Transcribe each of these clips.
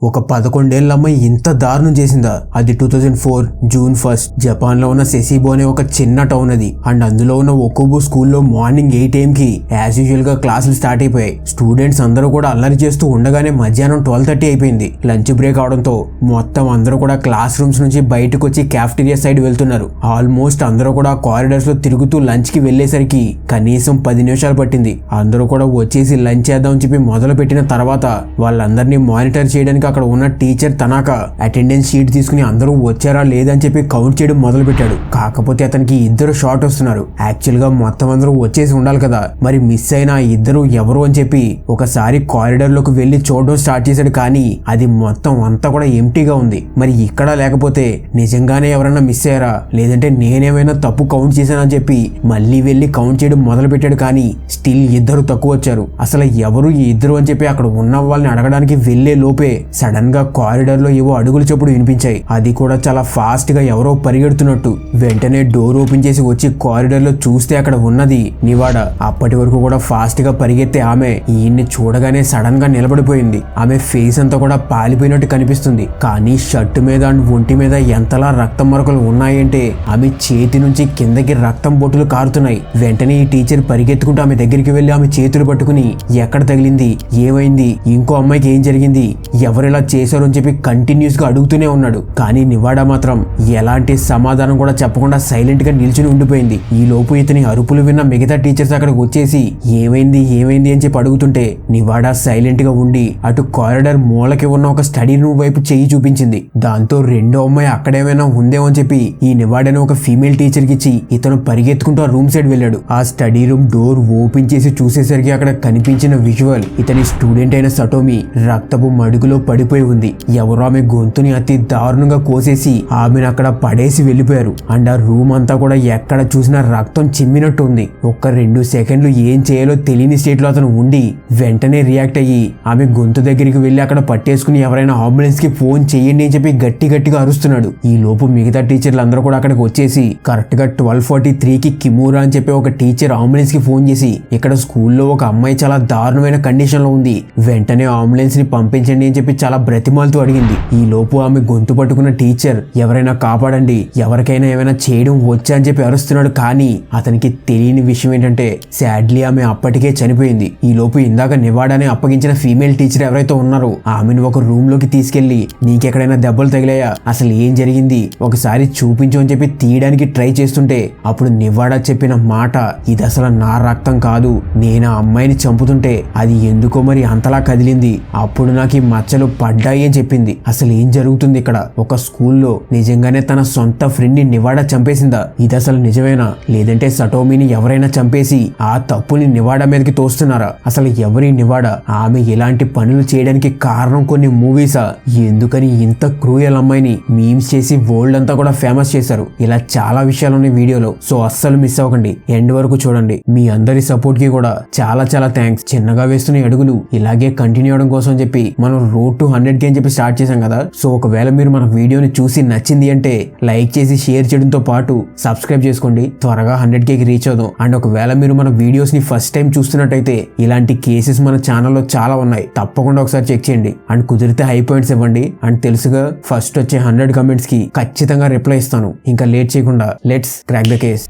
ఒక 11 ఏళ్ల అమ్మాయి ఇంత దారుణం చేసిందా? అది 2004 జూన్ 1 జపాన్ లో ఉన్న సెసిబో అనే ఒక చిన్న టౌన్ అది. అండ్ అందులో ఉన్న ఒకోబు స్కూల్లో మార్నింగ్ 8 AM కి యాజ్ యూజువల్ గా క్లాసులు స్టార్ట్ అయిపోయాయి. స్టూడెంట్స్ అందరూ కూడా అల్లరి చేస్తూ ఉండగానే మధ్యాహ్నం 12:30 అయిపోయింది. లంచ్ బ్రేక్ అవడంతో మొత్తం అందరూ కూడా క్లాస్ రూమ్స్ నుంచి బయటకు వచ్చి క్యాఫ్టీరియా సైడ్ వెళ్తున్నారు. ఆల్మోస్ట్ అందరూ కూడా కారిడార్స్ లో తిరుగుతూ లంచ్ కి వెళ్లేసరికి కనీసం 10 నిమిషాలు పట్టింది. అందరూ కూడా వచ్చేసి లంచ్ చేద్దామని చెప్పి మొదలు పెట్టిన తర్వాత వాళ్ళందరినీ మానిటర్ చేయడానికి అక్కడ ఉన్న టీచర్ తనాక అటెండెన్స్ షీట్ తీసుకుని అందరూ వచ్చారా లేదని చెప్పి కౌంట్ చేయడం మొదలు పెట్టాడు. కాకపోతే అతనికి 2 షార్ట్ వస్తున్నారు. యాక్చువల్ గా మొత్తం అందరూ వచ్చేసి ఉండాలి కదా, మరి మిస్ అయిన 2 ఎవరు అని చెప్పి ఒకసారి కారిడార్ లోకి వెళ్లి చూడడం స్టార్ట్ చేశాడు. కానీ అది మొత్తం అంతా కూడా ఎంటీగా ఉంది. మరి ఇక్కడ లేకపోతే నిజంగానే ఎవరైనా మిస్ అయ్యారా లేదంటే నేనేమైనా తప్పు కౌంట్ చేశానని చెప్పి మళ్ళీ వెళ్లి కౌంట్ చేయడం మొదలు పెట్టాడు. కానీ స్టిల్ 2 తక్కువ వచ్చారు. అసలు ఎవరు ఈ 2 అని చెప్పి అక్కడ ఉన్న వాళ్ళని అడగడానికి వెళ్లే లోపే సడన్ గా కారిడార్ లో ఏవో అడుగుల చప్పుడు వినిపించాయి. అది కూడా చాలా ఫాస్ట్ గా ఎవరో పరిగెడుతున్నట్టు. వెంటనే డోర్ ఓపెన్ చేసి వచ్చి కారిడార్ లో చూస్తే అక్కడ ఉన్నది నివాడా. అప్పటి వరకు కూడా ఫాస్ట్ గా పరిగెత్తే ఆమె ఈయన్ని చూడగానే సడన్ గా నిలబడిపోయింది. ఆమె ఫేస్ అంతా కూడా పాలిపోయినట్టు కనిపిస్తుంది. కానీ షర్టు మీద అండ్ ఒంటి మీద ఎంతలా రక్తం మరకలు ఉన్నాయంటే ఆమె చేతి నుంచి కిందకి రక్తం బొట్టులు కారుతున్నాయి. వెంటనే ఈ టీచర్ పరిగెత్తుకుంటూ ఆమె దగ్గరికి వెళ్లి ఆమె చేతులు పట్టుకుని ఎక్కడ తగిలింది, ఏమైంది, ఇంకో అమ్మాయికి ఏం జరిగింది, ఎవరిలా చేశారు అని చెప్పి కంటిన్యూస్ గా అడుగుతూనే ఉన్నాడు. కానీ నివాడా మాత్రం ఎలాంటి సమాధానం కూడా చెప్పకుండా సైలెంట్ గా నిల్చుని ఉండిపోయింది. ఈ లోపు ఇతని అరుపులు విన్న మిగతా టీచర్స్ అక్కడికి వచ్చేసి ఏమైంది ఏమైంది అని చెప్పి అడుగుతుంటే నివాడా సైలెంట్ గా ఉండి అటు కారిడార్ మూలకి ఉన్న ఒక స్టడీ రూమ్ వైపు చెయ్యి చూపించింది. దాంతో రెండో అమ్మాయి అక్కడేమైనా ఉందేమో అని చెప్పి ఈ నివాడాని ఒక ఫీమేల్ టీచర్ కి ఇచ్చి ఇతను పరిగెత్తుకుంటూ ఆ రూమ్ సైడ్ వెళ్ళాడు. ఆ స్టడీ రూమ్ డోర్ ఓపెన్ చేసి చూసేసరికి అక్కడ కనిపించిన విజువల్ ఇతని స్టూడెంట్ అయిన సటోమి రక్తపు మడుగులో పడిపోయి ఉంది. ఎవరో ఆమె గొంతుని అతి దారుణంగా కోసేసి ఆమెను అక్కడ పడేసి వెళ్లిపోయారు. అండ్ ఆ రూమ్ అంతా కూడా ఎక్కడ చూసినా రక్తం చిమ్మినట్టు ఉంది. ఒక్క 2 సెకండ్లు ఏం చేయాలో తెలియని స్టేట్ లో అతను ఉండి వెంటనే రియాక్ట్ అయ్యి ఆమె గొంతు దగ్గరికి వెళ్లి అక్కడ పట్టేసుకుని ఎవరైనా అంబులెన్స్ కి ఫోన్ చేయండి అని చెప్పి గట్టిగా అరుస్తున్నాడు. ఈ లోపు మిగతా టీచర్లు అందరూ కూడా అక్కడికి వచ్చేసి కరెక్ట్ గా 12:43కి కిమూరా అని చెప్పి ఒక టీచర్ అంబులెన్స్ కి ఫోన్ చేసి ఇక్కడ స్కూల్లో ఒక అమ్మాయి చాలా దారుణమైన కండిషన్ లో ఉంది, వెంటనే అంబులెన్స్ ని పంపించండి అని చెప్పి చాలా బ్రతిమాలతో అడిగింది. ఈ లోపు ఆమె గొంతు పట్టుకున్న టీచర్ ఎవరైనా కాపాడండి, ఎవరికైనా ఏమైనా చేయడం వచ్చా అని చెప్పి అరుస్తున్నాడు. కానీ అతనికి తెలియని విషయం ఏంటంటే సాడ్లీ ఆమె అప్పటికే చనిపోయింది. ఈ లోపు ఇందాక నివాడాని అప్పగించిన ఫీమేల్ టీచర్ ఎవరైతే ఉన్నారో ఆమెను ఒక రూమ్ లోకి తీసుకెళ్లి నీకెక్కడైనా దెబ్బలు తగిలాయా, అసలు ఏం జరిగింది ఒకసారి చూపించు అని చెప్పి తీయడానికి ట్రై చేస్తుంటే అప్పుడు నివాడా చెప్పిన మాట ఇది అసలు నా రక్తం కాదు, నేను ఆ అమ్మాయిని చంపుతుంటే అది ఎందుకో మరి అంతలా కదిలింది, అప్పుడు నాకు ఈ మచ్చలు పడ్డాయి అని చెప్పింది. అసలు ఏం జరుగుతుంది ఇక్కడ? ఒక స్కూల్లో నిజంగానే తన సొంత ఫ్రెండ్ ని నివాడా చంపేసిందా? ఇది అసలు నిజమేనా లేదంటే సటోమిని ఎవరైనా చంపేసి ఆ తప్పుని నివాడా మీదకి తోస్తున్నారా? అసలు ఎవరి నివాడా? ఆమె ఇలాంటి పనులు చేయడానికి కారణం కొన్ని మూవీసా? ఎందుకని ఇంత క్రూయల్ అమ్మాయిని మీమ్స్ చేసి వరల్డ్ అంతా కూడా ఫేమస్ చేశారు? ఇలా చాలా విషయాలు ఉన్నాయి వీడియోలో, సో అస్సలు మిస్ అవ్వకండి, ఎండ్ వరకు చూడండి. మీ అందరి సపోర్ట్ కి కూడా చాలా థ్యాంక్స్. చిన్నగా వేస్తున్న అడుగులు ఇలాగే కంటిన్యూ అవడం కోసం చెప్పి మనం రోడ్ టు 100K అని చెప్పి స్టార్ట్ చేశాం కదా. సో ఒకవేళ మీరు మన వీడియోని చూసి నచ్చింది అంటే లైక్ చేసి షేర్ చేయడంతో పాటు సబ్స్క్రైబ్ చేసుకోండి. త్వరగా 100Kకి రీచ్ అవుదాం. అండ్ ఒకవేళ మీరు మన వీడియోస్ ని ఫస్ట్ టైం చూస్తున్నట్టయితే ఇలాంటి కేసెస్ మన ఛానల్లో చాలా ఉన్నాయి, తప్పకుండా ఒకసారి చెక్ చేయండి. అండ్ కుదిరితే హై పాయింట్స్ ఇవ్వండి. అండ్ తెలుసుగా ఫస్ట్ వచ్చే 100 కమెంట్స్ కి ఖచ్చితంగా రిప్లై ఇస్తాను. ఇంకా లేట్ చేయకుండా let's crack the case.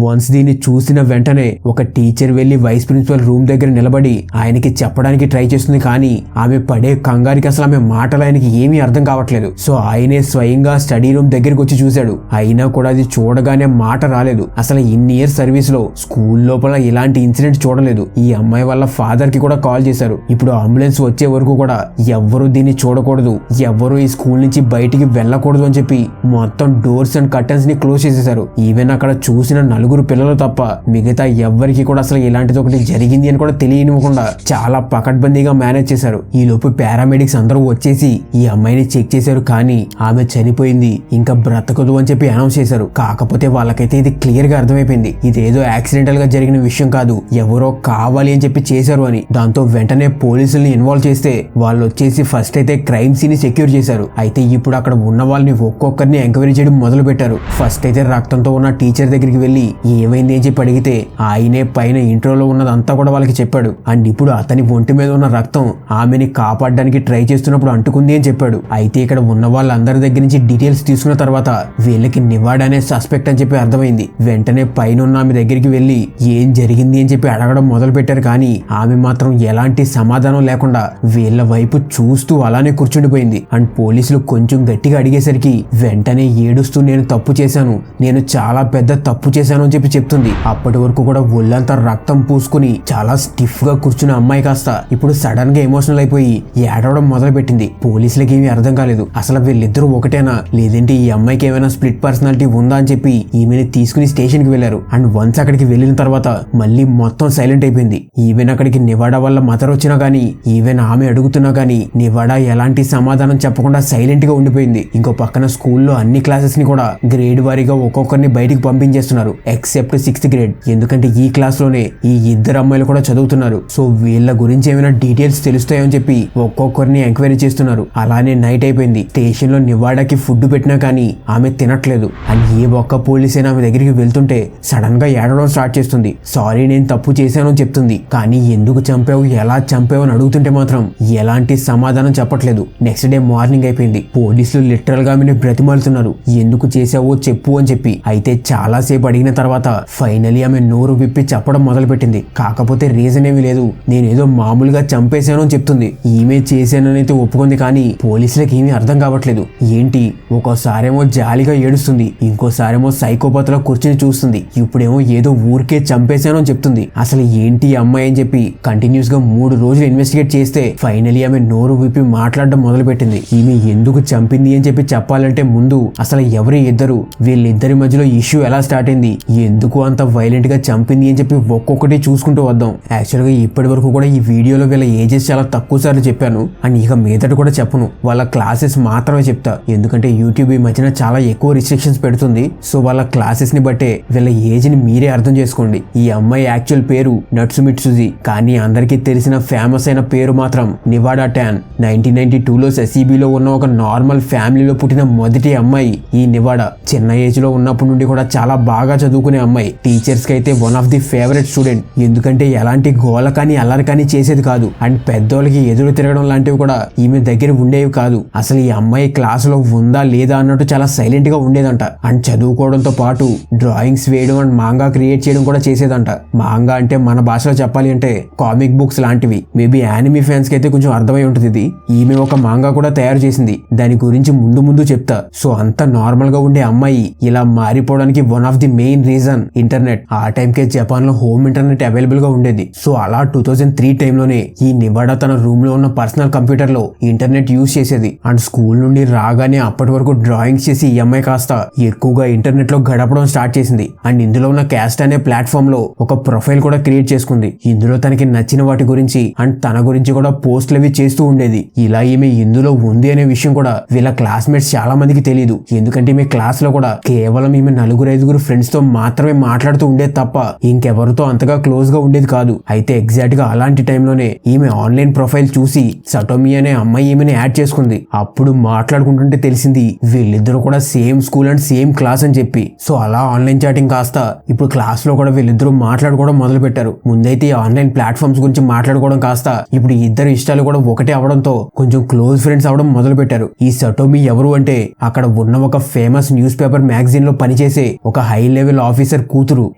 Once దీన్ని చూసిన వెంటనే ఒక టీచర్ వెళ్లి వైస్ ప్రిన్సిపల్ రూమ్ దగ్గర నిలబడి ఆయనకి చెప్పడానికి ట్రై చేస్తుంది. కానీ ఆమె పడే కంగారికి అసలు ఆమె మాటలు ఆయనకి ఏమీ అర్థం కావట్లేదు. సో ఆయనే స్వయంగా స్టడీ రూమ్ దగ్గరికి వచ్చి చూశాడు. అయినా కూడా అది చూడగానే మాట రాలేదు. అసలు ఇన్ని ఇయర్స్ సర్వీస్ లో స్కూల్ లోపల ఇలాంటి ఇన్సిడెంట్ చూడలేదు. ఈ అమ్మాయి వాళ్ళ ఫాదర్ కి కూడా కాల్ చేశారు. ఇప్పుడు అంబులెన్స్ వచ్చే వరకు కూడా ఎవ్వరూ దీన్ని చూడకూడదు, ఎవ్వరూ ఈ స్కూల్ నుంచి బయటికి వెళ్ళకూడదు అని చెప్పి మొత్తం డోర్స్ అండ్ కర్టన్స్ ని క్లోజ్ చేసేశారు. ఈవెన్ అక్కడ చూసిన నలుగురు పిల్లలు తప్ప మిగతా ఎవ్వరికి కూడా అసలు ఇలాంటిది ఒకటి జరిగింది అని కూడా తెలియనివ్వకుండా చాలా పకడ్బందీగా మేనేజ్ చేశారు. ఈ లోపు పారామెడిక్స్ అందరూ వచ్చేసి ఈ అమ్మాయిని చెక్ చేశారు, కానీ ఆమె చనిపోయింది, ఇంకా బ్రతకదు అని చెప్పి అనౌన్స్ చేశారు. కాకపోతే వాళ్ళకైతే ఇది క్లియర్ గా అర్థమైపోయింది, ఇదేదో యాక్సిడెంటల్ గా జరిగిన విషయం కాదు, ఎవరో కావాలి అని చెప్పి చేశారు అని. దాంతో వెంటనే పోలీసుల్ని ఇన్వాల్వ్ చేస్తే వాళ్ళు వచ్చేసి ఫస్ట్ అయితే క్రైమ్ సీన్ ని సెక్యూర్ చేశారు. అయితే ఇప్పుడు అక్కడ ఉన్న వాళ్ళని ఒక్కొక్కరిని ఎంక్వైరీ చేయడం మొదలు పెట్టారు. ఫస్ట్ అయితే రక్తంతో ఉన్న టీచర్ దగ్గరికి వెళ్లి ఏమైంది అని చెప్పి అడిగితే ఆయనే పైన ఇంట్రోలో ఉన్నదంతా కూడా వాళ్ళకి చెప్పాడు. అండ్ ఇప్పుడు అతని ఒంటి మీద ఉన్న రక్తం ఆమెని కాపాడడానికి ట్రై చేస్తున్నప్పుడు అంటుకుంది అని చెప్పాడు. అయితే ఇక్కడ ఉన్న వాళ్ళందరి దగ్గర నుంచి డీటెయిల్స్ తీసుకున్న తర్వాత వీళ్ళకి నివాడ్ అనే సస్పెక్ట్ అని చెప్పి అర్థమైంది. వెంటనే పైన ఉన్న ఆమె దగ్గరికి వెళ్లి ఏం జరిగింది అని చెప్పి అడగడం మొదలు పెట్టారు, కానీ ఆమె మాత్రం ఎలాంటి సమాధానం లేకుండా వీళ్ళ వైపు చూస్తూ అలానే కూర్చుండిపోయింది. అండ్ పోలీసులు కొంచెం గట్టిగా అడిగేసరికి వెంటనే ఏడుస్తూ నేను తప్పు చేశాను, నేను చాలా పెద్ద తప్పు చేశాను అని చెప్పి చెప్తుంది. అప్పటి వరకు కూడా ఒళ్ళంతా రక్తం పూసుకుని చాలా స్టిఫ్ గా కూర్చున్న అమ్మాయి కాస్త ఇప్పుడు సడన్ గా ఎమోషనల్ అయిపోయి ఏడవడం మొదలు పెట్టింది. పోలీసులకి ఏమీ అర్థం కాలేదు, అసలు వీళ్ళిద్దరూ ఒకటేనా లేదంటే ఈ అమ్మాయికి ఏమైనా స్ప్లిట్ పర్సనాలిటీ ఉందా అని చెప్పి ఈమెని తీసుకుని స్టేషన్ కి వెళ్లారు. అండ్ వన్స్ అక్కడికి వెళ్ళిన తర్వాత మళ్ళీ మొత్తం సైలెంట్ అయిపోయింది. ఈవెన్ అక్కడికి నివాడా వల్ల మదర్ వచ్చినా గానీ, ఈవెన్ ఆమె అడుగుతున్నా గానీ నివాడా ఎలాంటి సమాధానం చెప్పకుండా సైలెంట్ గా ఉండిపోయింది. ఇంకో పక్కన స్కూల్లో అన్ని క్లాసెస్ ని కూడా గ్రేడ్ వారీగా ఒక్కొక్కరిని బయటికి పంపించేస్తున్నారు ఎక్సెప్ట్ 6th గ్రేడ్, ఎందుకంటే ఈ క్లాస్ లోనే ఈ ఇద్దరు అమ్మాయిలు కూడా చదువుతున్నారు. సో వీళ్ళ గురించి ఏమైనా డీటెయిల్స్ తెలుస్తాయని చెప్పి ఒక్కొక్కరిని ఎంక్వైరీ చేస్తున్నారు. అలానే నైట్ అయిపోయింది. స్టేషన్ లో నివాడాకి ఫుడ్ పెట్టినా కానీ ఆమె తినట్లేదు. అండ్ ఏ ఒక్క పోలీస్ అయినా ఆమె దగ్గరికి వెళ్తుంటే సడన్ గా ఏడవడం స్టార్ట్ చేస్తుంది. సారీ నేను తప్పు చేశాను అని చెప్తుంది, కానీ ఎందుకు చంపావు ఎలా చంపావు అని అడుగుతుంటే మాత్రం ఎలాంటి సమాధానం చెప్పట్లేదు. నెక్స్ట్ డే మార్నింగ్ అయిపోయింది. పోలీసులు లిటరల్ గా ఆమెను బ్రతిమాలుతున్నారు, ఎందుకు చేసావో చెప్పు అని చెప్పి. అయితే చాలా సేపు అడిగిన తర్వాత ఫైనలీ ఆమె నోరు విప్పి చెప్పడం మొదలు పెట్టింది. కాకపోతే రీజన్ ఏమీ లేదు, నేనేదో మామూలుగా చంపేశాను అని చెప్తుంది. ఈమె చేశానని అయితే ఒప్పుకుంది, కానీ పోలీసులకు ఏమీ అర్థం కావట్లేదు. ఏంటి, ఒక్కోసారేమో జాలిగా ఏడుస్తుంది, ఇంకోసారేమో సైకోపాత్లో కూర్చుని చూస్తుంది, ఇప్పుడేమో ఏదో ఊరికే చంపేశాను అని చెప్తుంది. అసలు ఏంటి అమ్మాయి అని చెప్పి కంటిన్యూస్ గా 3 రోజులు ఇన్వెస్టిగేట్ చేస్తే ఫైనలీ ఆమె నోరు విప్పి మాట్లాడడం మొదలు పెట్టింది. ఈమె ఎందుకు చంపింది అని చెప్పి చెప్పాలంటే ముందు అసలు ఎవరి ఇద్దరు, వీళ్ళిద్దరి మధ్యలో ఇష్యూ ఎలా స్టార్ట్ అయింది, ఎందుకు అంత వైలెంట్ గా చంపింది అని చెప్పి ఒక్కొక్కటి చూసుకుంటూ వద్దాం. యాక్చువల్ గా ఇప్పటి వరకు కూడా ఈ వీడియోలో వీళ్ళ ఏజెస్ చాలా తక్కువ సార్లు చెప్పాను, అండ్ ఇక మీదట కూడా చెప్పను, వాళ్ళ క్లాసెస్ మాత్రమే చెప్తా. ఎందుకంటే యూట్యూబ్ ఈ మధ్యన చాలా ఎక్కువ రిస్ట్రిక్షన్స్ పెడుతుంది. సో వాళ్ళ క్లాసెస్ ని బట్టే వీళ్ళ ఏజ్ ని మీరే అర్థం చేసుకోండి. ఈ అమ్మాయి యాక్చువల్ పేరు నట్సుమిట్సుజి, కానీ అందరికీ తెలిసిన ఫేమస్ అయిన పేరు మాత్రం నివాడా ట్యాన్. 1992లో సెసిబిలో ఉన్న ఒక నార్మల్ ఫ్యామిలీలో పుట్టిన మొదటి అమ్మాయి ఈ నివాడా. చిన్న ఏజ్ లో ఉన్నప్పటి నుండి కూడా చాలా బాగా చదువుకునే అమ్మాయి. టీచర్స్ కి అయితే one of the favourite student, ఎందుకంటే ఎలాంటి గోల కానీ అల్లరి కానీ చేసేది కాదు. అండ్ పెద్దోళ్ళకి ఎదురు తిరగడం లాంటివి కూడా ఈమె దగ్గర ఉండేవి కాదు. అసలు ఈ అమ్మాయి క్లాసులో ఉందా లేదా అన్నట్టు చాలా సైలెంట్ గా ఉండేదంట. అండ్ చదువుకోవడంతో పాటు డ్రాయింగ్స్ వేయడం అండ్ మాంగా క్రియేట్ చేయడం కూడా చేసేదంట. మాంగా అంటే మన భాషలో చెప్పాలి అంటే కామిక్ బుక్స్ లాంటివి. మేబీ యానిమీ ఫ్యాన్స్ కి అయితే కొంచెం అర్థమై ఉంటుంది ఇది. ఈమె ఒక మాంగా కూడా తయారు చేసింది, దాని గురించి ముందు చెప్తా. సో అంత నార్మల్ గా ఉండే అమ్మాయి ఇలా మారిపోవడానికి one of the main reason internet. ఆ టైంకే జపాన్ లో హోమ్ ఇంటర్నెట్ అవైలబుల్ గా ఉండేది. సో అలా 2003 టైంలోనే ఈ నివాడా తన రూమ్ లో ఉన్న పర్సనల్ కంప్యూటర్ లో ఇంటర్నెట్ యూజ్ చేసేది. అండ్ స్కూల్ నుండి రాగానే అప్పటి వరకు డ్రాయింగ్స్ చేసి ఈ అమ్మాయి కాస్త ఎక్కువగా ఇంటర్నెట్ లో గడపడం స్టార్ట్ చేసింది. అండ్ ఇందులో ఉన్న క్యాస్ట్ అనే ప్లాట్ఫామ్ లో ఒక ప్రొఫైల్ కూడా క్రియేట్ చేసుకుంది. ఇందులో తనకి నచ్చిన వాటి గురించి అండ్ తన గురించి కూడా పోస్టులు అవి చేస్తూ ఉండేది. ఇలా ఈమె ఇందులో ఉంది అనే విషయం కూడా వీళ్ళ క్లాస్మేట్స్ చాలా మందికి తెలియదు. ఎందుకంటే ఈమె క్లాస్ లో కూడా కేవలం ఈమె 4-5 ఫ్రెండ్స్ తో మాత్రమే మాట్లాడుతూ ఉండేది తప్ప ఇంకెవరితో అంతగా క్లోజ్ గా ఉండేది కాదు. అయితే ఎగ్జాక్ట్ గా అలాంటి టైంలోనే ఈమె ఆన్లైన్ ప్రొఫైల్ చూసి సటోమి అనే అమ్మాయి ఈమెని యాడ్ చేసుకుంది. అప్పుడు మాట్లాడుకుంటుంటే తెలిసింది వీళ్ళిద్దరూ కూడా same school and same class అని చెప్పి. సో అలా ఆన్లైన్ చాటింగ్ కాస్త ఇప్పుడు క్లాస్ లో కూడా వీళ్ళిద్దరూ మాట్లాడుకోవడం మొదలు పెట్టారు. ముందైతే ఆన్లైన్ ప్లాట్ఫామ్స్ గురించి మాట్లాడుకోవడం కాస్త ఇప్పుడు ఇద్దరు ఇష్టాలు కూడా ఒకటే అవడంతో కొంచెం క్లోజ్ ఫ్రెండ్స్ అవడం మొదలు పెట్టారు. ఈ సటోమి ఎవరు అంటే అక్కడ ఉన్న ఒక ఫేమస్ న్యూస్ పేపర్ మ్యాగజైన్ లో పనిచేసే ఒక హై లెవెల్ ఆఫీసర్ కూతురు.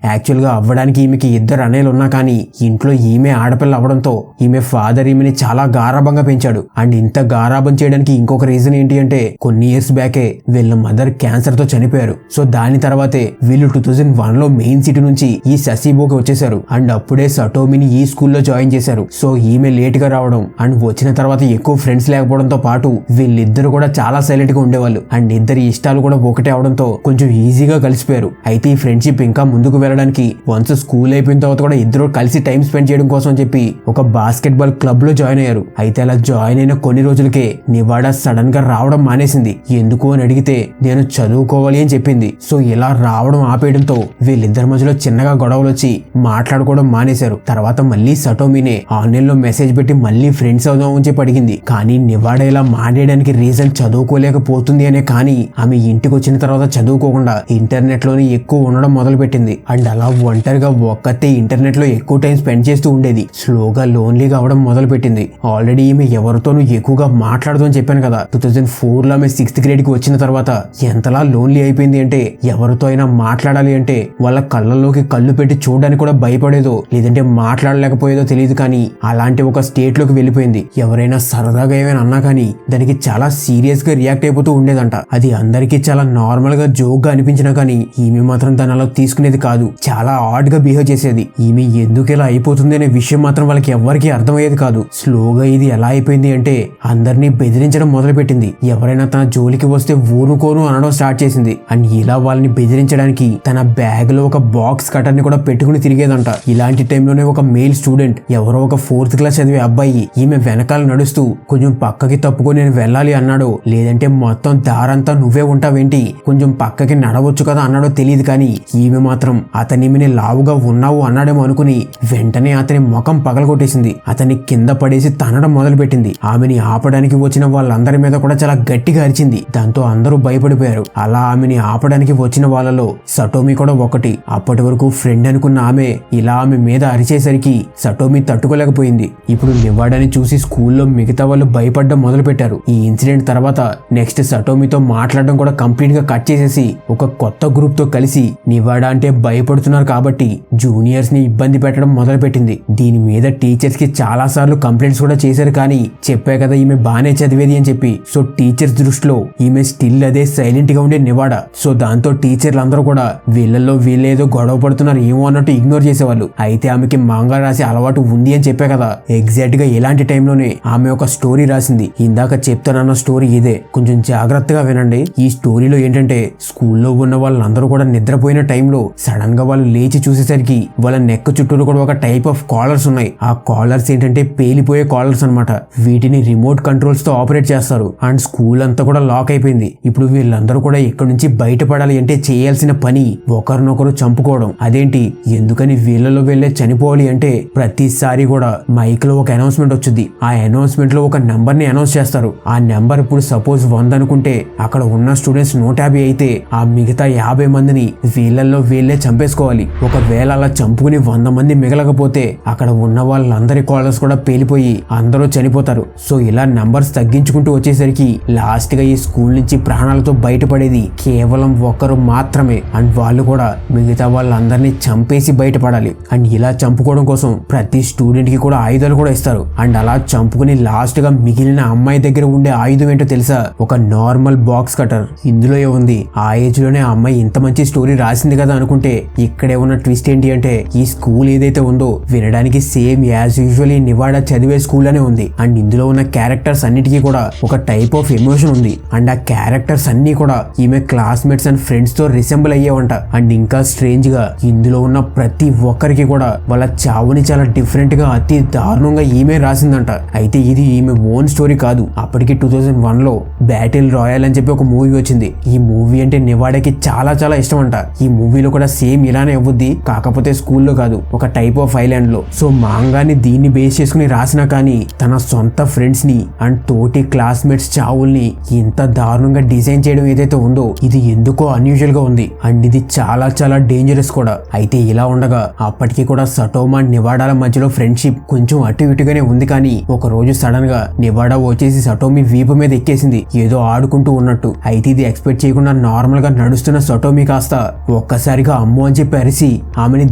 యాక్చువల్ గా అవ్వడానికి ఈమెకి 2 అన్నయ్యలు ఉన్నా కానీ ఇంట్లో ఈమె ఆడపిల్ల అవడంతో ఈమె ఫాదర్ ఈమెని చాలా గారాబంగా పెంచాడు. అండ్ ఇంత గారాబం చేయడానికి ఇంకొక రీజన్ ఏంటి అంటే కొన్ని ఇయర్స్ బ్యాకే వీళ్ళ మదర్ క్యాన్సర్ తో చనిపోయారు. సో దాని తర్వాతే వీళ్ళు 2001లో మెయిన్ సిటీ నుంచి ఈ ససిబోకి వచ్చేసారు. అండ్ అప్పుడే సటోమిని ఈ స్కూల్లో జాయిన్ చేశారు. సో ఈమె లేట్ గా రావడం అండ్ వచ్చిన తర్వాత ఎక్కువ ఫ్రెండ్స్ లేకపోవడంతో పాటు వీళ్ళిద్దరు కూడా చాలా సైలెంట్ గా ఉండేవాళ్ళు. అండ్ ఇద్దరి ఇష్టాలు కూడా ఒకటే అవడంతో కొంచెం ఈజీగా కలిసిపోయారు. అయితే ఈ ఫ్రెండ్స్ ఫ్రెండ్షిప్ ఇంకా ముందుకు వెళ్ళడానికి వన్స్ స్కూల్ అయిపోయిన తర్వాత కూడా ఇద్దరు కలిసి టైం స్పెండ్ చేయడం కోసం అని చెప్పి ఒక బాస్కెట్బాల్ క్లబ్ లో జాయిన్ అయ్యారు. అయితే అలా జాయిన్ అయిన కొన్ని రోజులకే నివాడా సడన్ గా రావడం మానేసింది. ఎందుకు అని అడిగితే నేను చదువుకోవాలి అని చెప్పింది. సో ఇలా రావడం ఆపేయడంతో వీళ్ళిద్దరి మధ్యలో చిన్నగా గొడవలు వచ్చి మాట్లాడుకోవడం మానేశారు. తర్వాత మళ్ళీ సటోమినే ఆన్లైన్ లో మెసేజ్ పెట్టి మళ్ళీ ఫ్రెండ్స్ అవుదాం అని చెప్పి అడిగింది. కానీ నివాడా ఇలా మానేయడానికి రీజన్ చదువుకోలేకపోతుంది అనే, కానీ ఆమె ఇంటికి వచ్చిన తర్వాత చదువుకోకుండా ఇంటర్నెట్ లోనే ఎక్కువ ఉండడం మొదలు పెట్టింది. అండ్ అలా ఒంటరిగా ఒక్కతే ఇంటర్నెట్ లో ఎక్కువ టైం స్పెండ్ చేస్తూ ఉండేది. స్లోగా లోన్లీగా అవడం మొదలు పెట్టింది. ఆల్రెడీ ఈమె ఎవరితోనూ ఎక్కువగా మాట్లాడదు అని చెప్పాను కదా. 2004 లో ఆమె 6th grade కి వచ్చిన తర్వాత ఎంతలా లోన్లీ అయిపోయింది అంటే ఎవరితో అయినా మాట్లాడాలి అంటే వాళ్ళ కళ్ళల్లోకి కళ్ళు పెట్టి చూడడానికి కూడా భయపడేదో, లేదంటే మాట్లాడలేకపోయేదో తెలియదు. కానీ అలాంటి ఒక స్టేట్ లోకి వెళ్ళిపోయింది. ఎవరైనా సరదాగా ఏమైనా అన్నా కానీ దానికి చాలా సీరియస్ గా రియాక్ట్ అయిపోతూ ఉండేదంట. అది అందరికీ చాలా నార్మల్ గా జోక్ గా అనిపించినా కానీ ఈమె మాత్రం దాని అలా తీసుకునేది కాదు. చాలా ఆడ్ గా బిహేవ్ చేసేది. ఈమె ఎందుకు ఇలా అయిపోతుంది అనే విషయం మాత్రం వాళ్ళకి ఎవరికి అర్థమయ్యేది కాదు. స్లోగా ఇది ఎలా అయిపోయింది అంటే అందరినీ బెదిరించడం మొదలు పెట్టింది. ఎవరైనా తన జోలికి వస్తే ఊరుకోను అనడం స్టార్ట్ చేసింది. అండ్ ఇలా వాళ్ళని బెదిరించడానికి తన బ్యాగ్ లో ఒక బాక్స్ కటర్ ని కూడా పెట్టుకుని తిరిగేదంట. ఇలాంటి టైంలోనే ఒక మేల్ స్టూడెంట్, ఎవరో ఒక 4th class చదివే అబ్బాయి ఈమె వెనకాల నడుస్తూ కొంచెం పక్కకి తప్పుకొని నేను వెళ్ళాలి అన్నాడో, లేదంటే మొత్తం దారంతా నువ్వే ఉంటావేంటి, కొంచెం పక్కకి నడవచ్చు కదా అన్నాడో తెలియదు. కానీ ఈమె మాత్రం అతనిని లావుగా ఉన్నావు అన్నాడేమో అనుకుని వెంటనే అతని ముఖం పగలగొట్టేసింది. అతన్ని కింద పడేసి తనడం మొదలు పెట్టింది. ఆమెని ఆపడానికి వచ్చిన వాళ్ళందరి మీద కూడా చాలా గట్టిగా అరిచింది. దాంతో అందరూ భయపడిపోయారు. అలా ఆమెని ఆపడానికి వచ్చిన వాళ్ళలో సటోమి కూడా ఒకటి. అప్పటి వరకు ఫ్రెండ్ అనుకున్న ఆమె ఇలా ఆమె మీద అరిచేసరికి సటోమి తట్టుకోలేకపోయింది. ఇప్పుడు నివాడాని చూసి స్కూల్లో మిగతా వాళ్ళు భయపడడం మొదలు పెట్టారు. ఈ ఇన్సిడెంట్ తర్వాత నెక్స్ట్ సటోమితో మాట్లాడడం కూడా కంప్లీట్ గా కట్ చేసేసి ఒక కొత్త గ్రూప్ తో కలిసి నివాడా అంటే భయపడుతున్నారు కాబట్టి జూనియర్స్ ని ఇబ్బంది పెట్టడం మొదలు పెట్టింది. దీని మీద టీచర్స్ కి చాలా సార్లు కంప్లైంట్స్ కూడా చేశారు. కానీ చెప్పే కదా ఈమె బానే చదివేది అని చెప్పి. సో టీచర్స్ దృష్టిలో ఈమె స్టిల్ అదే సైలెంట్ గా ఉండే నివాడా. సో దాంతో టీచర్లు అందరూ కూడా వీళ్ళల్లో వీళ్ళేదో గొడవ పడుతున్నారు ఏమో అన్నట్టు ఇగ్నోర్ చేసేవాళ్ళు. అయితే ఆమెకి మాంగా రాసే అలవాటు ఉంది అని చెప్పే కదా. ఎగ్జాక్ట్ గా ఇలాంటి టైంలోనే ఆమె ఒక స్టోరీ రాసింది. ఇందాక చెప్తానన్న స్టోరీ ఇదే, కొంచెం జాగ్రత్తగా వినండి. ఈ స్టోరీలో ఏంటంటే స్కూల్లో ఉన్న వాళ్ళందరూ కూడా నిద్రపోయిన టైంలో సడన్ గా వాళ్ళు లేచి చూసేసరికి వాళ్ళ నెక్ చుట్టూరు కూడా ఒక టైప్ ఆఫ్ కాలర్స్ ఉన్నాయి. ఆ కాలర్స్ ఏంటంటే పేలిపోయే కాలర్స్ అన్నమాట. వీటిని రిమోట్ కంట్రోల్స్ తో ఆపరేట్ చేస్తారు. అండ్ స్కూల్ అంతా కూడా లాక్ అయిపోయింది. ఇప్పుడు వీళ్ళందరూ కూడా ఇక్కడ నుంచి బయటపడాలి అంటే చేయాల్సిన పని ఒకరినొకరు చంపుకోవడం. అదేంటి, ఎందుకని వీళ్ళలో వీళ్ళే చనిపోవాలి అంటే ప్రతిసారి కూడా మైక్ లో ఒక అనౌన్స్మెంట్ వచ్చింది. ఆ అనౌన్స్మెంట్ లో ఒక నెంబర్ ని అనౌన్స్ చేస్తారు. ఆ నెంబర్ ఇప్పుడు సపోజ్ 100 అనుకుంటే అక్కడ ఉన్న స్టూడెంట్స్ 150 అయితే ఆ మిగతా 50 మందిని వీళ్ళల్లో వీళ్ళే చంపేసుకోవాలి. ఒకవేళ అలా చంపుకుని 100 మంది మిగలకపోతే అక్కడ ఉన్న వాళ్ళందరి కాలర్స్ కూడా పేలిపోయి అందరూ చనిపోతారు. సో ఇలా నంబర్స్ తగ్గించుకుంటూ వచ్చేసరికి లాస్ట్ గా ఈ స్కూల్ నుంచి ప్రాణాలతో బయటపడేది కేవలం ఒక్కరు మాత్రమే. అండ్ వాళ్ళు కూడా మిగతా వాళ్ళందరినీ చంపేసి బయటపడాలి. అండ్ ఇలా చంపుకోవడం కోసం ప్రతి స్టూడెంట్ కి కూడా ఆయుధాలు కూడా ఇస్తారు. అండ్ అలా చంపుకుని లాస్ట్ గా మిగిలిన అమ్మాయి దగ్గర ఉండే ఆయుధం ఏంటో తెలుసా? ఒక నార్మల్ బాక్స్ కటర్. ఇందులో ఏముంది, ఆ ఏజ్ లోనే ఆ అమ్మాయి ఇంత మంచి స్టోరీ రాసింది కదా అనుకుంటే ఇక్కడే ఉన్న ట్విస్ట్ ఏంటి అంటే ఈ స్కూల్ ఏదైతే ఉందో వినడానికి సేమ్ యాజ్ యూజువల్ ఈ నివాడా చదివే స్కూల్ అనే ఉంది. అండ్ ఇందులో ఉన్న క్యారెక్టర్స్ అన్నిటికీ కూడా ఒక టైప్ ఆఫ్ ఎమోషన్ ఉంది. అండ్ ఆ క్యారెక్టర్స్ అన్ని కూడా ఈమె క్లాస్మేట్స్ అండ్ ఫ్రెండ్స్ తో రిసెంబుల్ అయ్యేవంట. అండ్ ఇంకా స్ట్రేంజ్ గా ఇందులో ఉన్న ప్రతి ఒక్కరికి కూడా వాళ్ళ చావుని చాలా డిఫరెంట్ గా అతి దారుణంగా ఈమె రాసిందంట. అయితే ఇది ఈమె ఓన్ స్టోరీ కాదు. అప్పటికి 2001 లో బ్యాటిల్ రాయల్ అని చెప్పి ఒక మూవీ వచ్చింది. ఈ మూవీ అంటే నివాడాకి చాలా చాలా ఇష్టం అంట. ఈ మూవీలో కూడా సేమ్ ఇలానే అవ్వుద్ది, కాకపోతే స్కూల్లో కాదు, ఒక టైప్ ఆఫ్ ఐలాండ్ లో. సో మాంగాని దీన్ని బేస్ చేసుకుని రాసినా కానీ తన సొంత ఫ్రెండ్స్ ని అండ్ తోటి క్లాస్మేట్స్ చావుల్ని ఇంత దారుణంగా డిజైన్ చేయడం ఏదైతే ఉందో ఇది ఎందుకో అన్యూజువల్ గా ఉంది. అండ్ ఇది చాలా చాలా డేంజరస్ కూడా. అయితే ఇలా ఉండగా అప్పటికి కూడా సటోమా నివాడాల మధ్యలో ఫ్రెండ్షిప్ కొంచెం అటు ఇటుగానే ఉంది. కానీ ఒక రోజు సడన్ గా నివాడా వచ్చేసి సటోమి వీపు మీద ఎక్కేసింది ఏదో ఆడుకుంటూ ఉన్నట్టు. అయితే ఇది ఎక్స్పెక్ట్ చేయకుండా నార్మల్ గా నడుస్తున్న సటోమి కాస్త ఒక్కసారిగా అమ్మో అని చెప్పి అరిసి ఆమెని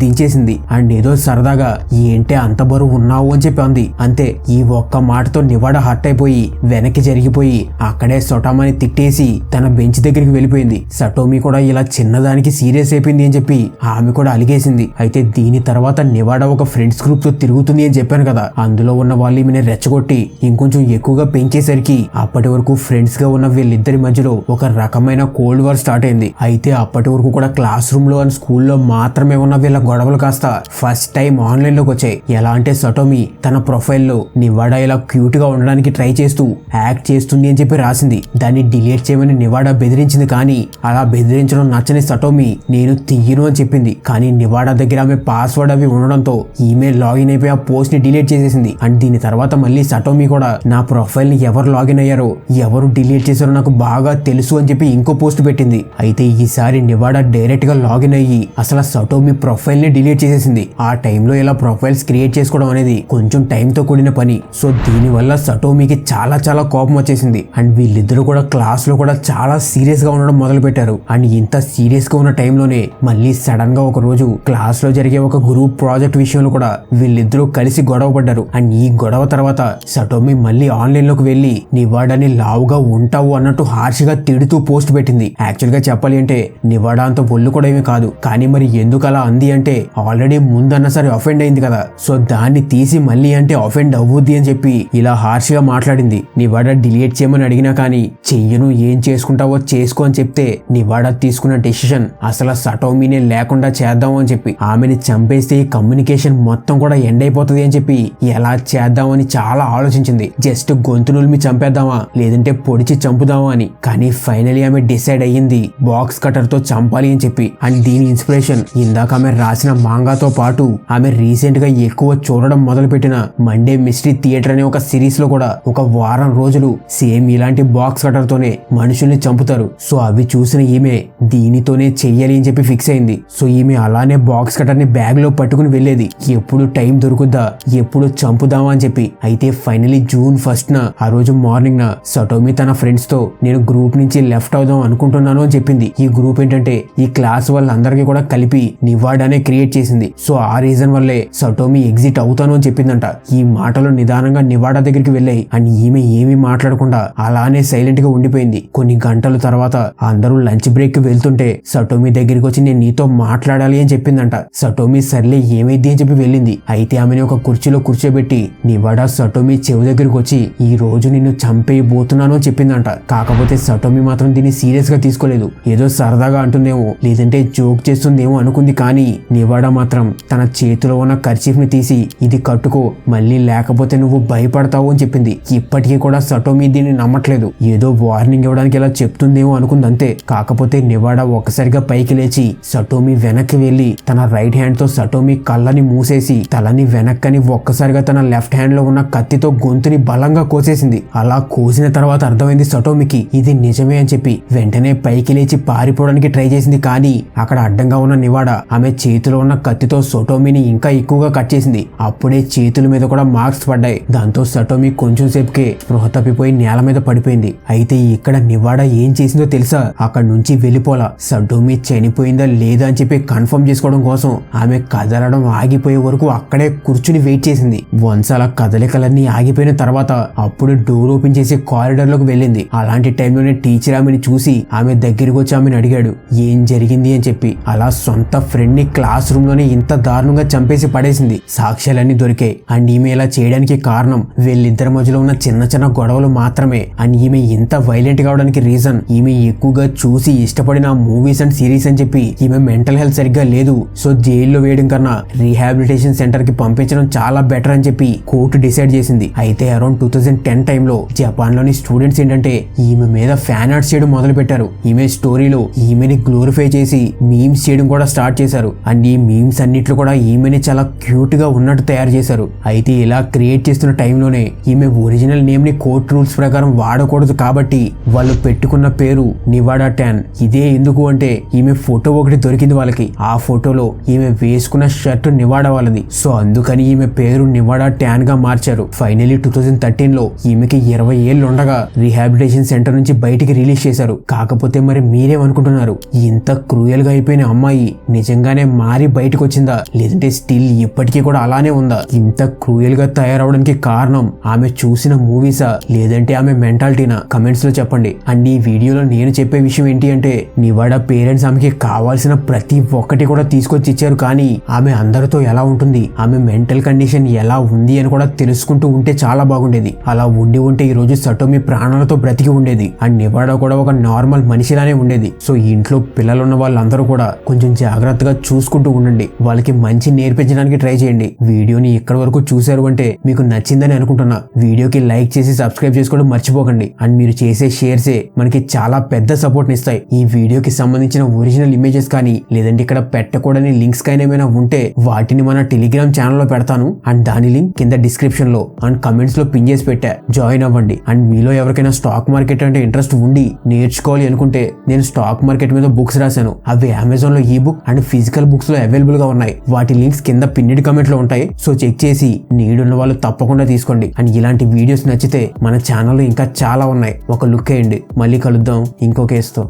దించేసింది. అండ్ ఏదో సరదాగా ఏంటే అంత బరువు ఉన్నావు అని చెప్పి అంది. అంతే, ఈ ఒక్క మాటతో నివాడా హర్ట్ అయిపోయి వెనక్కి జరిగిపోయి అక్కడే సటోమాని తిట్టేసి తన బెంచ్ దగ్గరికి వెళ్ళిపోయింది. సటోమి కూడా ఇలా చిన్నదానికి సీరియస్ అయిపోయింది అని చెప్పి ఆమె కూడా అలిగేసింది. అయితే దీని తర్వాత నివాడా ఒక ఫ్రెండ్స్ గ్రూప్ తో తిరుగుతుంది అని చెప్పాను కదా, అందులో ఉన్న వాళ్ళు ఈమెను రెచ్చగొట్టి ఇంకొంచెం ఎక్కువగా పెంచేసరికి అప్పటి వరకు ఫ్రెండ్స్ గా ఉన్న వీళ్ళిద్దరి మధ్యలో ఒక రకమైన కోల్డ్ వార్ స్టార్ట్ అయింది. అయితే అప్పటి వరకు కూడా క్లాస్ రూమ్ లో అండ్ స్కూల్లో మాత్రమే ఉన్న వీళ్ళ గొడవలు కాస్త ఫస్ట్ టైం ఆన్లైన్ లోకి వచ్చాయి. ఎలా అంటే సటోమి తన ప్రొఫైల్లో నివాడా ఇలా క్యూట్ గా ఉండడానికి ట్రై చేస్తూ యాక్ట్ చేస్తుంది అని చెప్పి రాసింది. దాన్ని డిలీట్ చేయమని నివాడా బెదిరించింది. కానీ అలా బెదిరించడం నచ్చని సటోమి నేను తీయను అని చెప్పింది. కానీ నివాడా దగ్గర ఆమె పాస్వర్డ్ అవి ఉండడంతో ఈమెయిల్ లాగిన్ అయిపోయి ఆ పోస్ట్ ని డిలీట్ చేసేసింది. అండ్ దీని తర్వాత మళ్ళీ సటోమి కూడా నా ప్రొఫైల్ ని ఎవరు లాగిన్ అయ్యారో ఎవరు డిలీట్ చేశారో నాకు బాగా తెలుసు అని చెప్పి ఇంకో పోస్ట్ పెట్టింది. అయితే ఈసారి నివాడా డైరెక్ట్ గా లాగిన్ అయ్యి అసలు సటోమి ప్రొఫైల్ ని డిలీట్ చేసేసింది. ఆ టైంలో ఇలా ప్రొఫైల్స్ క్రియేట్ చేసుకోవడం అనేది కొంచెం టైంతో కూడిన పని. సో దీని వల్ల సటోమికి చాలా కోపం వచ్చేసింది. అండ్ వీళ్ళిద్దరూ కూడా క్లాస్ లో కూడా చాలా సీరియస్ గా ఉండడం మొదలు పెట్టారు. అండ్ ఇంత సీరియస్ గా ఉన్న టైంలోనే మళ్ళీ సడన్ గా ఒక రోజు క్లాస్ లో జరిగే ఒక గ్రూప్ ప్రాజెక్ట్ విషయంలో కూడా వీళ్ళిద్దరూ కలిసి గొడవ పడ్డారు. అండ్ ఈ గొడవ తర్వాత సటోమి మళ్ళీ ఆన్లైన్ లోకి వెళ్లి నివాడాని లావుగా ఉంటావు అన్నట్టు హార్ష్ గా తిడుతూ పోస్ట్ పెట్టింది. యాక్చువల్ గా చెప్పాలి అంటే నివాడా అంత ఒళ్ళు కూడా ఏమీ కాదు. కానీ మరి ఎందుకు అలా అంది అంటే ఆల్రెడీ ముందన్న సరే అఫెండ్ అయింది కదా. సో దాన్ని తీసి మళ్ళీ అంటే అఫెండ్ అవ్వుద్ది అని చెప్పి ఇలా హార్ష్ గా మాట్లాడింది. నివాడా డిలీట్ చేయమని అడిగినా కానీ చెయ్యను, ఏం చేసుకుంటావో చేసుకో అని చెప్తే నివాడా తీసుకున్న డెసిషన్ అసలు సటోమినే లేకుండా చేద్దాం అని చెప్పి ఆమెని చంపేస్తే ఈ కమ్యూనికేషన్ మొత్తం కూడా ఎండ్ అయిపోతుంది అని చెప్పి ఎలా చేద్దామని చాలా ఆలోచించింది. జస్ట్ గొంతు నులిమి చంపేద్దామా లేదంటే పొడిచి చంపుదామా అని. కానీ ఫైనలీ ఆమె డిసైడ్ అయ్యింది బాక్స్ కటర్ తో చంపాలి అని చెప్పి. అండ్ దీని ఇన్స్పిరేషన్ ఇందాక ఆమె రాసిన మాంగాతో పాటు ఆమె రీసెంట్ గా ఎక్కువ చూడడం మొదలు పెట్టిన మండే మిస్టరీ థియేటర్ అనే ఒక సిరీస్ లో కూడా ఒక వారం రోజులు సేమ్ ఇలాంటి బాక్స్ కటర్ తోనే మనుషుల్ని చంపుతారు. సో అవి చూసిన ఈమె దీనితోనే చెయ్యాలి అని చెప్పి ఫిక్స్ అయింది. సో ఈమె అలానే బాక్స్ కటర్ ని బ్యాగ్ లో పట్టుకుని వెళ్లేది. ఎప్పుడు టైం దొరుకుద్దా ఎప్పుడు చంపుదామా అని చెప్పి. అయితే ఫైనలీ జూన్ 1st ఆ రోజు మార్నింగ్ సటోమి తన ఫ్రెండ్స్ తో నేను గ్రూప్ నుంచి లెఫ్ట్ అవుదాం అనుకుంటున్నాను అని చెప్పింది. ఈ గ్రూప్ ఏంటంటే ఈ క్లాస్ వాళ్ళందరికీ కూడా కలిపి నివాడానే క్రియేట్ చేసింది. సో ఆ రీజన్ వల్లే సటోమి ఎగ్జిట్ అవుతాను అని చెప్పిందంట. ఈ మాటలు నిదానంగా నివాడా దగ్గరికి వెళ్ళాయి. అండ్ ఈమె ఏమీ మాట్లాడకుండా అలానే సైలెంట్ గా ఉండిపోయింది. కొన్ని గంటల తర్వాత అందరూ లంచ్ బ్రేక్ కి వెళ్తుంటే సటోమి దగ్గరికి వచ్చి నేను నీతో మాట్లాడాలి అని చెప్పిందంట. సటోమి సర్లే ఏమైంది అని చెప్పి వెళ్ళింది. అయితే ఆమెని ఒక కుర్చీలో కూర్చోబెట్టి నివాడా సటోమి చెవి దగ్గరికి వచ్చి ఈ రోజు నిన్ను చంపేయబోతున్నాను అని చెప్పిందంట. కాకపోతే సటోమి మాత్రం దీన్ని సీరియస్ గా తీసుకోలేదు. ఏదో సరదాగా అంటుందేమో లేదంటే జోక్ చేస్తుందేమో అనుకుంది. కానీ నివాడా మాత్రం తన చేతిలో ఉన్న కర్చీఫ్ ని తీసి ఇది కట్టుకో మళ్ళీ లేకపోతే నువ్వు భయపడతావు అని చెప్పింది. ఇప్పటికీ కూడా సటోమి దీన్ని నమ్మట్లేదు. ఏదో వార్నింగ్ ఇవ్వడానికి ఇలా చెప్తుందేమో అనుకుంది అంతే. కాకపోతే నివాడా ఒక్కసారిగా పైకి లేచి సటోమి వెనక్కి వెళ్లి తన రైట్ హ్యాండ్ తో సటోమి కళ్ళని మూసేసి తలని వెనక్కని ఒక్కసారిగా తన లెఫ్ట్ హ్యాండ్ లో ఉన్న కత్తితో గొంతుని బలంగా కోసేసింది. అలా కోసిన తర్వాత అర్థమైంది సటోమికి ఇది నిజమే అని చెప్పి వెంటనే పైకి లేచి పారిపోవడానికి ట్రై చేసింది. కానీ అక్కడ అడ్డంగా ఉన్న నివాడా ఆమె చేతిలో ఉన్న కత్తితో సటోమిని ఇంకా ఎక్కువగా కట్ చేసింది. అప్పుడే చేతుల మీద కూడా మార్క్స్ పడ్డాయి. దాంతో సటోమి కొంచెం సేపుకే స్పృహ తప్పిపోయి నేల మీద పడిపోయింది. అయితే ఇక్కడ నివాడా ఏం చేసిందో తెలుసా? అక్కడ నుంచి వెళ్ళిపోలా. సటోమి చనిపోయిందా లేదా అని చెప్పి కన్ఫర్మ్ చేసుకోవడం కోసం ఆమె కదలడం ఆగిపోయే వరకు అక్కడే కూర్చుని వెయిట్ చేసింది. వన్స్ అలా కదలికలన్నీ ఆగిపోయిన తర్వాత అప్పుడు డోర్ ఓపెన్ చేసి కారిడార్ లోకి వెళ్ళింది. అలాంటి టైంలోనే టీచర్ ఆమెని చూసి ఆమె దగ్గరికి వచ్చి ఆమెను అడిగాడు ఏం జరిగింది అని చెప్పి. అలా సొంత ఫ్రెండ్ ని క్లాస్ రూమ్ లోనే ఇంత దారుణంగా చంపేసి పడేసింది. సాక్ష్యాలన్నీ దొరికాయి. అండ్ ఈమె ఇలా చేయడానికి కారణం వీళ్ళిద్దరి మధ్యలో ఉన్న చిన్న గొడవలు మాత్రమే. అండ్ ఈమె ఇంత వైలెంట్ కావడానికి రీజన్ ఈమె ఎక్కువగా చూసి ఇష్టపడిన మూవీస్ అండ్ సిరీస్ అని చెప్పి ఈమె మెంటల్ హెల్త్ సరిగ్గా లేదు. సో జైల్లో వేయడం కన్నా రీహాబిలిటేషన్ సెంటర్ కి పంపించడం చాలా బెటర్ అని చెప్పి కోర్టు డిసైడ్ చేసింది. అయితే అరౌండ్ 2010 టైంలో జపాన్ లోని స్టూడెంట్స్ ఏంటంటే ఈమె మీద ఫ్యాన్ ఆర్ట్స్ చేయడం మొదలు పెట్టారు. ఈమె స్టోరీలో ఈమెని గ్లోరిఫై చేసి మీమ్స్ చేయడం కూడా స్టార్ట్ చేశారు. అండ్ ఈ మీమ్స్ అన్నిట్లో కూడా ఈమెని చాలా క్యూట్ గా ఉన్నట్టు తయారు చేశారు. అయితే ఇలా క్రియేట్ చేస్తున్న టైంలోనే ఈమె ఒరిజినల్ నేమ్ ని కోర్ట్ రూల్స్ ప్రకారం వాడకూడదు కాబట్టి వాళ్ళు పెట్టుకున్న పేరు నివాడా ట్యాన్. ఇదే ఎందుకు అంటే ఈమె ఫోటో ఒకటి దొరికింది వాళ్ళకి. ఆ ఫోటోలో ఈమె వేసుకున్న షర్ట్ నివాడా వాళ్ళది. సో అందుకని ఈమె పేరు నివాడా ట్యాన్ గా మార్చారు. ఫైనలీ 2013లో ఈమెకి 20 ఏళ్ళు ఉండగా రీహాబిలిటేషన్ సెంటర్ నుంచి బయటికి రిలీజ్ చేశారు. కాకపోతే మరి మీరేమనుకుంటున్నారు? ఇంత క్రూయల్ గా అయిపోయిన అమ్మాయి నిజంగానే మారి బయటకు వచ్చిందా లేదంటే స్టిల్ ఇప్పటికీ కూడా అలానే ఉందా? ఇంత క్రూయల్ గా తయారవడానికి కారణం ఆమె చూసిన మూవీసా లేదంటే ఆమె మెంటాలిటీనా? కమెంట్స్ లో చెప్పండి. అండ్ ఈ వీడియోలో నేను చెప్పే విషయం ఏంటి అంటే నివాడా పేరెంట్స్ ఆమెకి కావాల్సిన ప్రతి ఒక్కటి కూడా తీసుకొచ్చి ఇచ్చారు. కానీ ఆమె అందరితో ఎలా ఉంటుంది, ఆమె మెంటల్ కండిషన్ ఎలా ఉంది అని కూడా తెలుసుకుంటూ ఉంటే చాలా బాగుండేది. అలా ఉంటే ఈ రోజు సటోమి ప్రాణాలతో బ్రతికి ఉండేది. అండ్ నివాడా కూడా ఒక నార్మల్ మనిషిలానే ఉండేది. సో ఇంట్లో పిల్లలున్న వాళ్ళందరూ కూడా కొంచెం జాగ్రత్తగా చూసుకుంటూ ఉండండి. వాళ్ళకి మంచి నేర్పించడానికి ట్రై చేయండి. వీడియోని ఇక్కడ వరకు చూశారు అంటే మీకు నచ్చిందని అనుకుంటున్నా. వీడియోకి లైక్ చేసి సబ్స్క్రైబ్ చేసుకోవడం మర్చిపోకండి. అండ్ మీరు చేసే షేర్సే మనకి చాలా పెద్ద సపోర్ట్ ఇస్తాయి. ఈ వీడియోకి సంబంధించిన ఒరిజినల్ ఇమేజెస్ కానీ లేదంటే ఇక్కడ పెట్టకూడని లింక్స్ కానీ ఏమైనా ఉంటే వాటిని మన టెలిగ్రామ్ ఛానల్లో పెడతాను. అండ్ దాని లింక్ కింద డిస్క్రిప్షన్ లో అండ్ కమెంట్స్ లో పిన్ చేసి పెట్టా. జాయిన్ అవ్వండి. అండ్ మీలో ఎవరికైనా స్టాక్ మార్కెట్ అంటే ఇంట్రెస్ట్ ఉండి నేర్చుకోవాలి అనుకుంటే నేను స్టాక్ మార్కెట్ మీద బుక్స్ రాశాను. అవి అమెజాన్ లో ఈ బుక్ అండ్ ఫిజికల్ బుక్స్ లో అవైలబుల్ గా ఉన్నాయి. వాటి లింక్స్ కింద పిన్నెడ్ కమెంట్ లో ఉంటాయి. సో చెక్ చేసి నీడ్ ఉన్న వాళ్ళు తప్పకుండా తీసుకోండి. అండ్ ఇలాంటి వీడియోస్ నచ్చితే మన ఛానల్లో ఇంకా చాలా ఉన్నాయి. ఒక లుక్ వేయండి. మళ్ళీ కలుద్దాం ఇంకో కేసుతో.